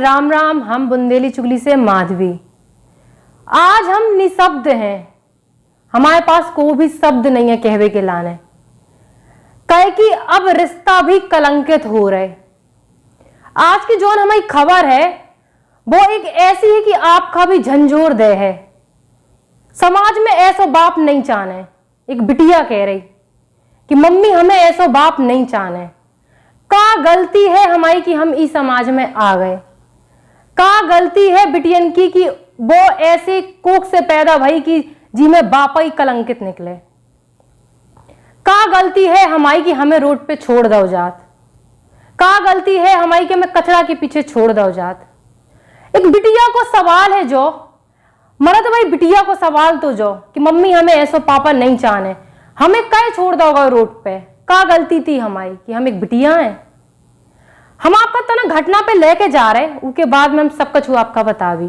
राम राम। हम बुंदेली चुगली से माधवी। आज हम निशब्द हैं, हमारे पास कोई भी शब्द नहीं है कहवे के लाने, कहे कि अब रिश्ता भी कलंकित हो रहे। आज की जो हमारी खबर है वो एक ऐसी है कि आपका भी झंझोर दे है। समाज में ऐसा बाप नहीं चाहने। एक बिटिया कह रही कि मम्मी हमें ऐसा बाप नहीं चाहने। का गलती है हमारी कि हम इस समाज में आ गए? का गलती है बिटियन की कि वो ऐसे कोख से पैदा भई कि जी में बापा ही कलंकित निकले? का गलती है हमारी कि हमें रोड पे छोड़ दो जात? का गलती है हमारी कि हमें कचरा के पीछे छोड़ दो जात? एक बिटिया को सवाल है जो मरद भाई बिटिया को सवाल तो जो कि मम्मी हमें ऐसा पापा नहीं चाहने, हमें कहीं छोड़ दोगे रोड पे? का गलती थी हमारी कि हम एक बिटिया हैं? हम आपका तना घटना पे लेके जा रहे, उसके बाद में हम सब कुछ आपका बतावी।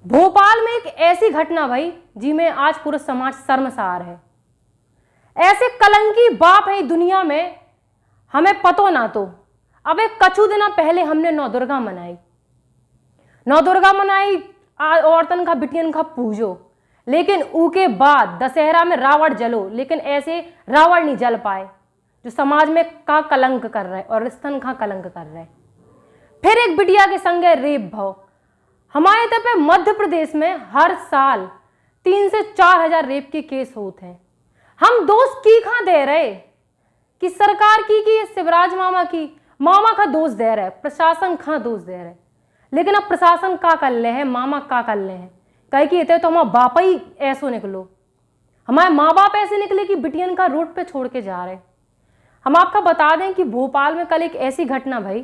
भोपाल में एक ऐसी घटना भाई जी में आज पूरा समाज शर्मसार है। ऐसे कलंकी बाप है दुनिया में, हमें पतो ना तो। अब एक कछु दिन पहले हमने नवदुर्गा मनाई। नवदुर्गा मनाई औरतन का बिटियन का पूजो, लेकिन उसके बाद दशहरा में रावण जलो, लेकिन ऐसे रावण नहीं जल पाए जो समाज में का कलंक कर रहे और रिश्तन का कलंक कर रहे। फिर एक बिटिया के संगे रेप भाव। हमारे तरफ पे मध्य प्रदेश में हर साल 3 से 4 हजार रेप के केस होते हैं। हम दोष की कहां दे रहे कि सरकार की शिवराज मामा का दोष दे रहे, प्रशासन का दोष दे रहे। लेकिन अब प्रशासन का कर ले है, मामा का कर ले हैं, कहे कि इतने तो हमारा बापा ही ऐसो निकलो, हमारे माँ बाप ऐसे निकले कि बिटियन का रोड पे छोड़ के जा रहे। हम आपका बता दें कि भोपाल में कल एक ऐसी घटना भाई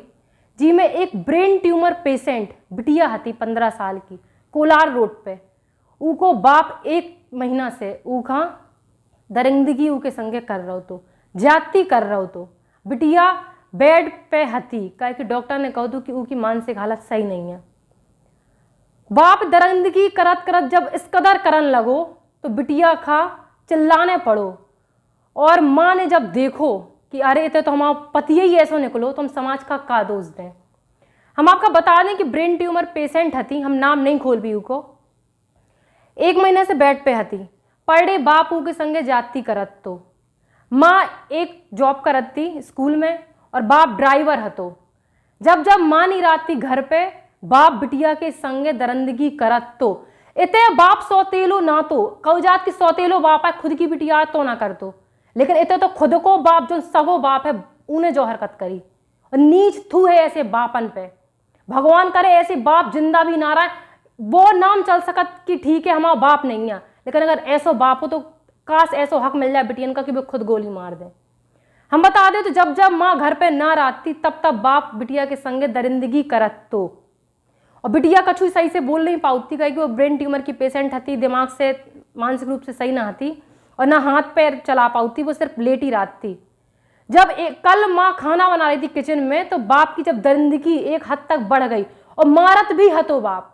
जी में एक ब्रेन ट्यूमर पेशेंट बिटिया हती 15 साल की, कोलार रोड पे। ऊको बाप 1 महीना से ऊखा दरिंदगी ऊके संगे कर रहो तो ज्यादती कर रहो तो बिटिया बेड पे हती, कहे कि डॉक्टर ने कह दो कि ऊकी मानसिक हालत सही नहीं है। बाप दरिंदगी करत करत जब इस कदर करन लगो तो बिटिया खा चिल्लाने पड़ो, और माँ ने जब देखो कि अरे इतने तो हमारा पति ही ऐसा निकलो, तो हम समाज का दोष दें। हम आपका बता दें कि ब्रेन ट्यूमर पेशेंट हती, हम नाम नहीं खोल भी को, 1 महीने से बेड पे हती। पर डे बापू के संगे जाती करत तो माँ एक जॉब करत थी स्कूल में और बाप ड्राइवर हतो। जब जब माँ नहीं रहती घर पे, बाप बिटिया के संगे दरिंदगी करत तो इतने बाप सौतेलो ना तो कौ जात की सौतेलो बाप है, खुद की बिटिया तो ना कर तो, लेकिन इतने तो खुद को बाप जो सगो बाप है उन्हें जो हरकत करी। और नीच थू है ऐसे बापन पे। भगवान करे ऐसे बाप जिंदा भी ना रहा, वो नाम चल सकत कि ठीक है हमारा बाप नहीं है, लेकिन अगर ऐसो बाप हो तो काश ऐसो हक मिल जाए बिटियन का कि वो खुद गोली मार दे। हम बता दें तो जब जब माँ घर पे ना रहती तब तब बाप बिटिया के संगे दरिंदगी करत तो, और बिटिया कछु सही से बोल नहीं पाती, कहे कि वो ब्रेन ट्यूमर की पेशेंट हती, दिमाग से मानसिक रूप से सही ना हती और ना हाथ पैर चला पाती, वो सिर्फ लेटी रहती। जब कल माँ खाना बना रही थी किचन में तो बाप की जब दरिंदगी एक हद तक बढ़ गई और मारत भी हतो बाप।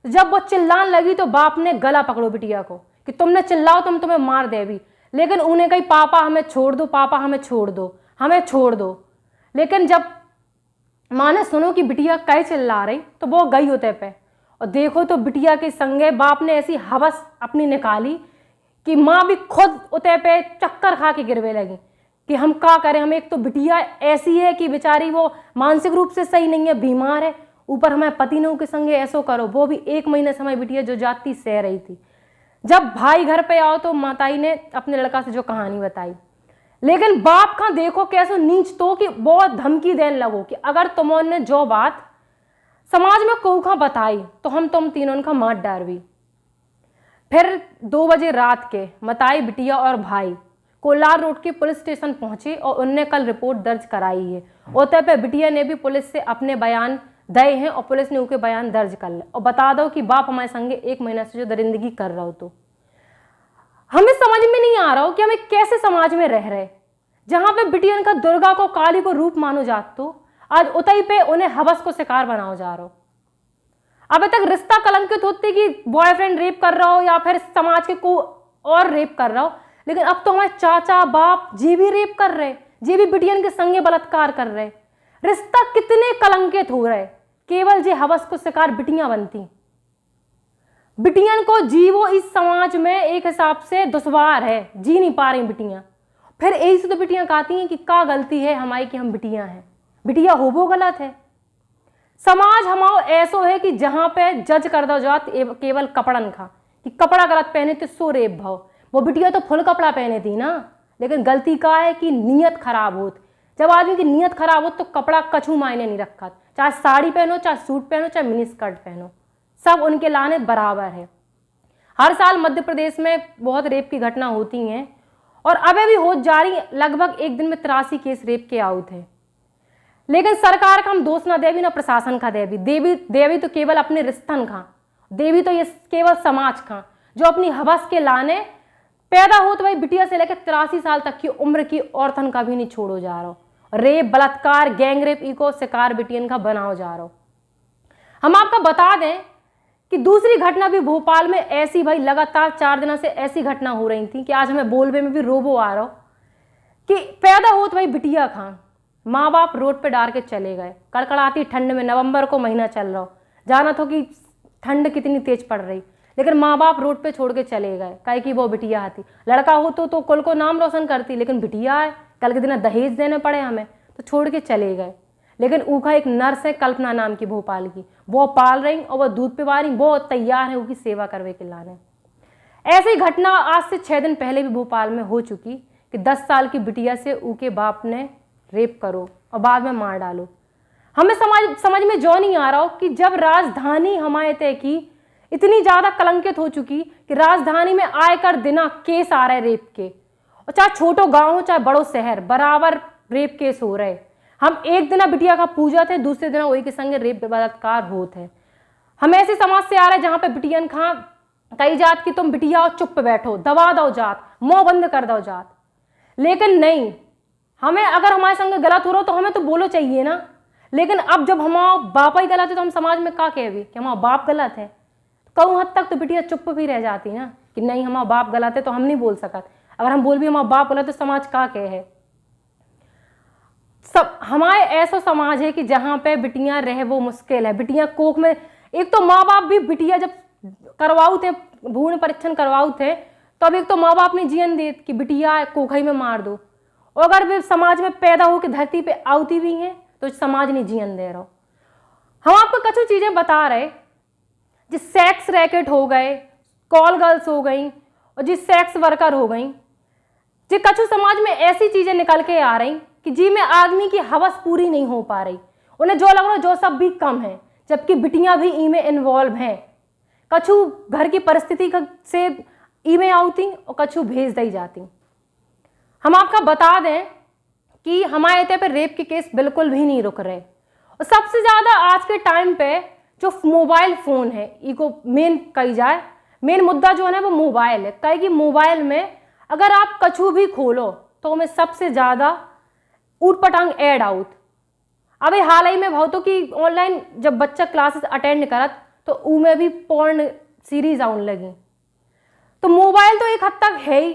जब वो चिल्लान लगी तो बाप ने गला पकड़ो बिटिया को कि तुमने चिल्लाओ तुम तुम्हें मार दे भी। लेकिन उन्हें कही पापा हमें छोड़ दो, पापा हमें छोड़ दो, हमें छोड़ दो। लेकिन जब माँ ने सुनो कि बिटिया कई चिल्ला रही तो वो गई होते पे, और देखो तो बिटिया के संगे बाप ने ऐसी हवस अपनी निकाली कि माँ भी खुद उते पे चक्कर खा के गिरवे लगी कि हम क्या करें। हम एक तो बिटिया ऐसी है कि बेचारी वो मानसिक रूप से सही नहीं है, बीमार है, ऊपर हमारे पति ने के संगे ऐसो करो। वो भी 1 महीने समय बिटिया जो जाती सह रही थी। जब भाई घर पे आओ तो माताई ने अपने लड़का से जो कहानी बताई, लेकिन बाप का देखो कैसो नीच तो कि बहुत धमकी देने लगो कि अगर तुमने जो बात समाज में कोखा बताई तो हम तुम तीनों का मार डारवी। फिर 2 बजे रात के मताई बिटिया और भाई कोलार रोड के पुलिस स्टेशन पहुंचे और उनने कल रिपोर्ट दर्ज कराई है। उतर पे बिटिया ने भी पुलिस से अपने बयान दए हैं और पुलिस ने उनके बयान दर्ज कर ले और बता दो कि बाप हमारे संगे 1 महीना से जो दरिंदगी कर रहा हो। तो हमें समझ में नहीं आ रहा हो कि हमें कैसे समाज में रह रहे जहां पे बिटियन का दुर्गा को काली को रूप मानो जात, तो आज उतई पे उन्हें हवस को शिकार बनाओ जा रहा हो। अभी तक रिश्ता कलंकित होते कि बॉयफ्रेंड रेप कर रहा हो या फिर समाज के को और रेप कर रहा हो, लेकिन अब तो हमारे चाचा बाप जी भी रेप कर रहे, जी भी बिटियन के संगे बलात्कार कर रहे। रिश्ता कितने कलंकित हो रहे, केवल जे हवस को शिकार बिटियां बनती। बिटियन को जीवो इस समाज में एक हिसाब से दुश्वार है, जी नहीं पा रही बिटियां। फिर यही से तो बिटियां कहती हैं कि का गलती है हमारी कि हम बिटियां हैं। बिटिया हो वो गलत है। समाज हमारा ऐसो है कि जहां पे जज कर दो जात केवल कपड़न का, कि कपड़ा गलत पहने तो सो रेप भाव। वो बिटिया तो फुल कपड़ा पहने थी ना, लेकिन गलती का है कि नीयत खराब होत। जब आदमी की नीयत खराब हो तो कपड़ा कछू मायने नहीं रखा, चाहे साड़ी पहनो, चाहे सूट पहनो, चाहे मिनी स्कर्ट पहनो, सब उनके लाने बराबर है। हर साल मध्य प्रदेश में बहुत रेप की घटना होती हैं और अबे भी हो जा रही। लगभग एक दिन में 83 केस रेप के आउट है। लेकिन सरकार का हम दोष ना देवी ना प्रशासन का देवी, देवी तो केवल अपने रिश्तन का, देवी तो ये केवल समाज का जो अपनी हवस के लाने पैदा हो तो भाई बिटिया से लेकर 83 साल तक की उम्र की औरतन का भी नहीं छोड़ो जा रहा। रेप, बलात्कार, गैंग रेप इको शिकार बिटियन का बनाओ जा रहा। हम आपको बता दें कि दूसरी घटना भी भोपाल में ऐसी, भाई लगातार 4 दिनों से ऐसी घटना हो रही थी कि आज हमें बोलबे में भी रोबो आ रहा कि पैदा हो तो भाई बिटिया खां, माँ बाप रोड पे डाल के चले गए। कड़कड़ाती ठंड में, नवंबर को महीना चल रहा, जाना था कि ठंड कितनी तेज पड़ रही, लेकिन माँ बाप रोड पे छोड़ के चले गए, काहे कि वो बिटिया आती। लड़का हो तो कुल को नाम रोशन करती, लेकिन बिटिया है, कल के दिन दहेज देने पड़े हमें, तो छोड़ के चले गए। लेकिन ऊखा एक नर्स है कल्पना नाम की भोपाल की, वो पाल रही और वो दूध पिवा रही, वो तैयार है उसकी सेवा करवे के लाने। ऐसी घटना आज से 6 दिन पहले भी भोपाल में हो चुकी कि 10 साल की बिटिया से उनके बाप ने रेप करो और बाद में मार डालो। हमें समझ में जो नहीं आ रहा हो कि जब राजधानी हमारे तय की इतनी ज्यादा कलंकित हो चुकी कि राजधानी में आयकर दिना केस आ रहे रेप के, और चाहे छोटो गांव हो चाहे बड़ो शहर, बराबर रेप केस हो रहे। हम एक दिन बिटिया का पूजा थे, दूसरे दिन वही के संगे रेप बलात्कार होते हैं। हम ऐसे समाज से आ रहे जहां पे बिटियन खां कई जात की तुम बिटिया और चुप बैठो, दबा दो जात, मुंह बंद कर दो जात। लेकिन नहीं, हमें अगर हमारे संग गलत हो रहा हो तो हमें तो बोलो चाहिए ना। लेकिन अब जब हमारा बाप ही गलत है तो हम समाज में क्या कहे कि हमारा बाप गलत है। कहूँ हद तक तो बिटिया चुप भी रह जाती ना कि नहीं हमारा बाप गलत है तो हम नहीं बोल सकते। अगर हम बोल भी हमारा बाप गलत तो समाज क्या कहे। सब हमारे ऐसा समाज है कि जहाँ पे बिटियां रहे वो मुश्किल है। बिटियां कोख में, एक तो माँ बाप भी बिटिया जब करवाऊ थे, भ्रूण परीक्षण करवाऊ थे, तो अब एक तो माँ बाप ने जीवन दे कि बिटिया कोखई में मार दो, और अगर वे समाज में पैदा होकर धरती पे आती भी हैं तो समाज नहीं जीवन दे रहा। हम आपको कुछ चीजें बता रहे, जिस सेक्स रैकेट हो गए, कॉल गर्ल्स हो गई और जिस सेक्स वर्कर हो गई, जो कछु समाज में ऐसी चीजें निकल के आ रही कि जी में आदमी की हवस पूरी नहीं हो पा रही। उन्हें जो लग रहा जो सब भी कम है, जबकि बिटियां भी इनमें इन्वॉल्व हैं। कछु घर की परिस्थिति से इनमें आती और कछु भेज दी जाती। हम आपका बता दें कि हमारे इतने पे रेप के केस बिल्कुल भी नहीं रुक रहे, और सबसे ज्यादा आज के टाइम पे जो मोबाइल फोन है इको मेन कही जाए, मेन मुद्दा जो है वो मोबाइल है। कहे कि मोबाइल में अगर आप कछु भी खोलो तो हमें सबसे ज्यादा ऊटपटांग एड आउट। अभी हाल ही में बहुत कि ऑनलाइन जब बच्चा क्लासेस अटेंड करत तो उनमें भी पोर्न सीरीज आने लगी। तो मोबाइल तो एक हद तक है ही।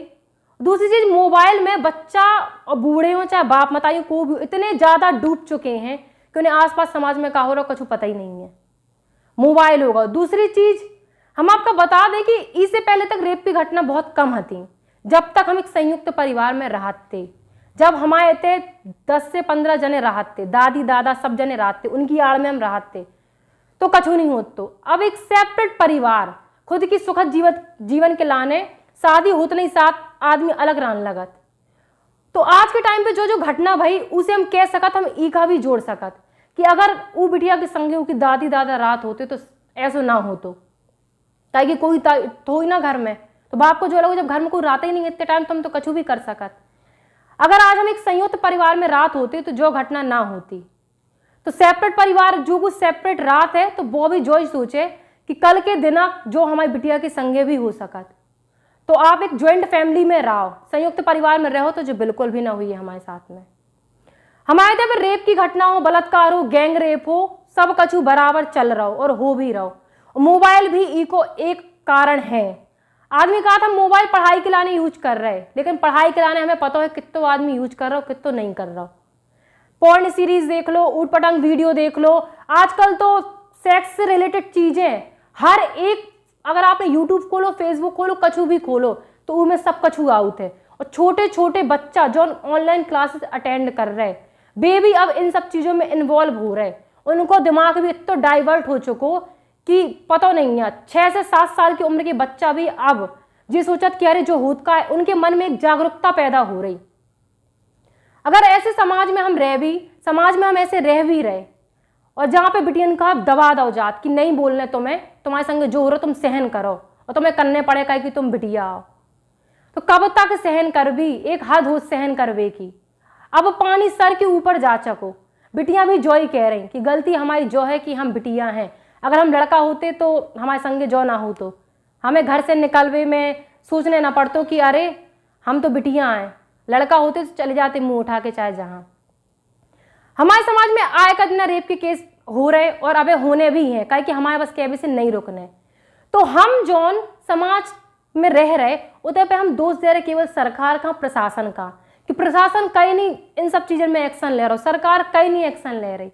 दूसरी चीज, मोबाइल में बच्चा और बूढ़े हो चाहे बाप मताई को भी इतने ज्यादा डूब चुके हैं कि उन्हें आसपास समाज में क्या हो रहा कुछ पता ही नहीं है, मोबाइल होगा। दूसरी चीज हम आपको बता दें कि इससे पहले तक रेप की घटना बहुत कम थी, जब तक हम एक संयुक्त परिवार में रहते। जब हमारे थे 10 से 15 जने रहते, दादी दादा सब जने रहते, उनकी आड़ में हम रहते तो कछु नहीं होता। तो अब एक सेपरेट परिवार खुद की सुखद जीवन के लाने शादी होते नहीं साथ आदमी अलग रहने लगत। तो आज के टाइम पे जो घटना भाई उसे हम कह सकत, हम ई का भी जोड़ सकत कि अगर वो बिटिया के संगे की दादी दादा रात होते तो ऐसा ना हो। तो ताकि कोई तो ही ना घर में, तो बाप को जो लगे जब घर में कोई रात ही नहीं इतने टाइम तो हम तो कछु भी कर सकत। अगर आज हम एक संयुक्त परिवार में रात होते तो जो घटना ना होती। तो सेपरेट परिवार जो कुछ सेपरेट रात है तो वो भी जो ही सोचे कि कल के दिन जो हमारी बिटिया के संगे भी हो सकत। तो आप एक ज्वाइंट फैमिली में रहो, संयुक्त परिवार में रहो, तो जो बिल्कुल भी ना हुई है हमारे साथ में। हमारे यहाँ पे रेप की घटना हो, बलात्कार हो, गैंग रेप हो, सब कछु बराबर चल रहा हो और हो भी रहो। मोबाइल भी इको एक कारण है। आदमी कहा था मोबाइल पढ़ाई के लाने यूज कर रहे, लेकिन पढ़ाई के लाने हमें पता है कितो आदमी यूज कर रहा हो कितो नहीं कर रहा हो। पॉर्न सीरीज देख लो, ऊट पटांग वीडियो देख लो, आजकल तो सेक्स से रिलेटेड चीजें हर एक, अगर आपने यूट्यूब खोलो, फेसबुक खोलो, कछु भी खोलो तो उनमें सब कछु आउट है। और छोटे छोटे बच्चा जो ऑनलाइन क्लासेस अटेंड कर रहे, बेबी अब इन सब चीजों में इन्वॉल्व हो रहे, उनको दिमाग भी इतना डाइवर्ट हो चुको कि पता नहीं है। 6 से 7 साल की उम्र के बच्चा भी अब जी सोचत कि अरे जो होत का है, उनके मन में एक जागरूकता पैदा हो रही। अगर ऐसे समाज में हम रह भी, समाज में हम ऐसे रह भी रहे और जहाँ पे बिटियन का दबा दो जात कि नहीं बोलने तुम्हें, तुम्हारे संग जो हो रहा तुम सहन करो और तुम्हें करने पड़ेगा कि तुम बिटिया आओ, तो कब तक सहन कर भी, एक हद हो सहन करवे की। अब पानी सर के ऊपर जा चको, बिटियां भी जो ही कह रही कि गलती हमारी जो है कि हम बिटिया हैं। अगर हम लड़का होते तो हमारे संगे जो ना हो, तो हमें घर से निकलवे में सोचने ना पड़तो कि अरे हम तो बिटिया हैं। लड़का होते तो चले जाते मुंह उठा के चाहे जहाँ। हमारे समाज में आए का दिन रेप के केस हो रहे और अबे होने भी हैं, कहे कि हमारे बस कहवे से नहीं रुकने। तो हम जौन समाज में रह रहे उधर पे हम दोष दे रहे केवल सरकार का, प्रशासन का, कि प्रशासन कहीं नहीं इन सब चीजों में एक्शन ले रहा, सरकार कहीं नहीं एक्शन ले रही।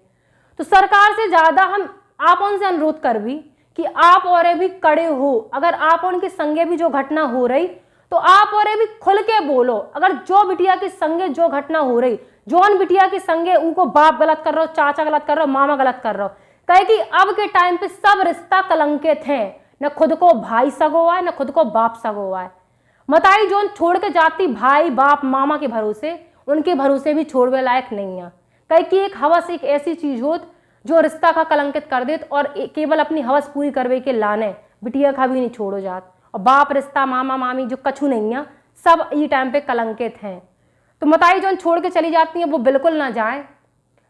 तो सरकार से ज्यादा हम आप उनसे अनुरोध कर भी कि आप और भी कड़े हो। अगर आप उनके संगे भी जो घटना हो रही तो आप और भी खुल के बोलो। अगर जो बिटिया के संगे जो घटना हो रही, जौन बिटिया के संगे उनको बाप गलत कर रहा हो, चाचा गलत कर रहा हो, मामा गलत कर रहा हो, कहे कि अब के टाइम पे सब रिश्ता कलंकित हैं। न खुद को भाई सगो है, न खुद को बाप सगो है। मताई जोन छोड़ के जाती भाई बाप मामा के भरोसे, उनके भरोसे भी छोड़वे लायक नहीं है। कहे कि एक हवस एक ऐसी चीज हो जो रिश्ता का कलंकित कर देत और केवल अपनी हवस पूरी करवे के लाने बिटिया का भी नहीं छोड़ो जात। और बाप रिश्ता मामा मामी जो कछु नहीं है, सब ये टाइम पे कलंकित हैं। तो मताई जोन छोड़ के चली जाती हैं वो बिल्कुल ना जाए।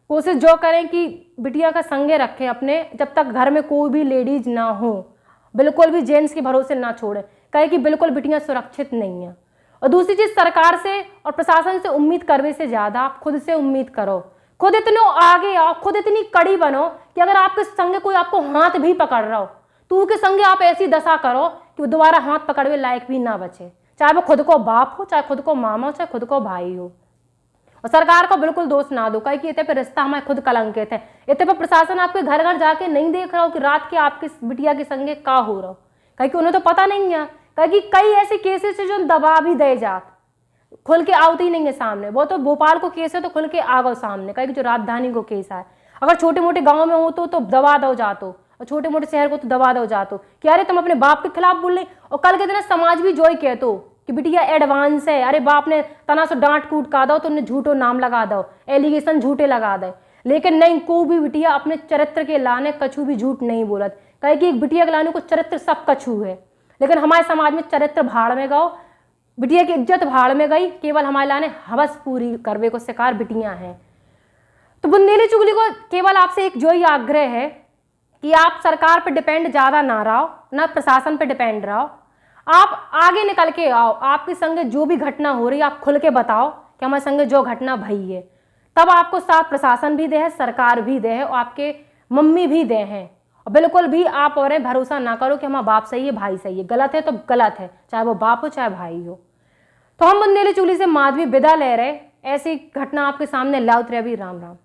कोशिश जो करें कि बिटिया का संगे रखें अपने, जब तक घर में कोई भी लेडीज ना हो, बिल्कुल भी जेंट्स के भरोसे ना छोड़े, कहे कि बिल्कुल बिटियां सुरक्षित नहीं है। और दूसरी चीज, सरकार से और प्रशासन से उम्मीद करने से ज्यादा आप खुद से उम्मीद करो। खुद इतने आगे आओ, खुद इतनी कड़ी बनो कि अगर आपके संगे कोई आपको हाथ भी पकड़ रहा हो तो उसके संगे आप ऐसी दशा करो कि वो दोबारा हाथ पकड़वे लायक भी ना बचे, चाहे वो खुद को बाप हो, चाहे खुद को मामा हो, चाहे खुद को भाई हो। और सरकार को बिल्कुल दोष ना दो, कहे कि इतने पे रिश्ता हमारे खुद कलंकित है। इतने पे प्रशासन आपके घर घर जाके नहीं देख रहा हो कि रात के आपके बिटिया के संगे का हो रहा हो, कहे कि उन्हें तो पता नहीं है। कहे कि कई ऐसे केसेस है जो दबा भी दे जात, खुल के आती नहीं है सामने। वो तो भोपाल को केस है तो खुल के आ गो सामने, कहे कि जो राजधानी को केस है। अगर छोटे मोटे गाँव में हो तो दबा दो जातो, और छोटे मोटे शहर को तो दबा दो जातो कि अरे तुम अपने बाप के खिलाफ बोल रहे। और कल के दिन समाज भी जो ही कहतो कि बिटिया एडवांस है, अरे बाप ने तना से डांट कूट का दो तो उन्हें झूठो नाम लगा दो, एलिगेशन झूठे लगा दे। लेकिन नहीं, को भी बिटिया अपने चरित्र के लाने कछु भी झूठ नहीं बोलत, कहे कि एक बिटिया के लाने को चरित्र सब कछु है। लेकिन हमारे समाज में चरित्र भाड़ में गो, बिटिया की इज्जत भाड़ में गई, केवल हमारे लाने हवस पूरी करवे को शिकार बिटियां हैं। तो बुंदेली चुगली को केवल आपसे एक जो ही आग्रह है कि आप सरकार पर डिपेंड ज्यादा ना रहो, ना प्रशासन पर डिपेंड रहो। आप आगे निकल के आओ, आपके संगे जो भी घटना हो रही है आप खुल के बताओ कि हमारे संगे जो घटना भई है। तब आपको साथ प्रशासन भी दे है, सरकार भी दे है और आपके मम्मी भी दे हैं। और बिल्कुल भी आप और भरोसा ना करो कि हमारा बाप सही है भाई सही है, गलत है तो गलत है, चाहे वो बाप हो चाहे भाई हो। तो हम बुंदेली चुगली से माधवी विदा ले रहे, ऐसी घटना आपके सामने लाउत रहे भी। राम राम।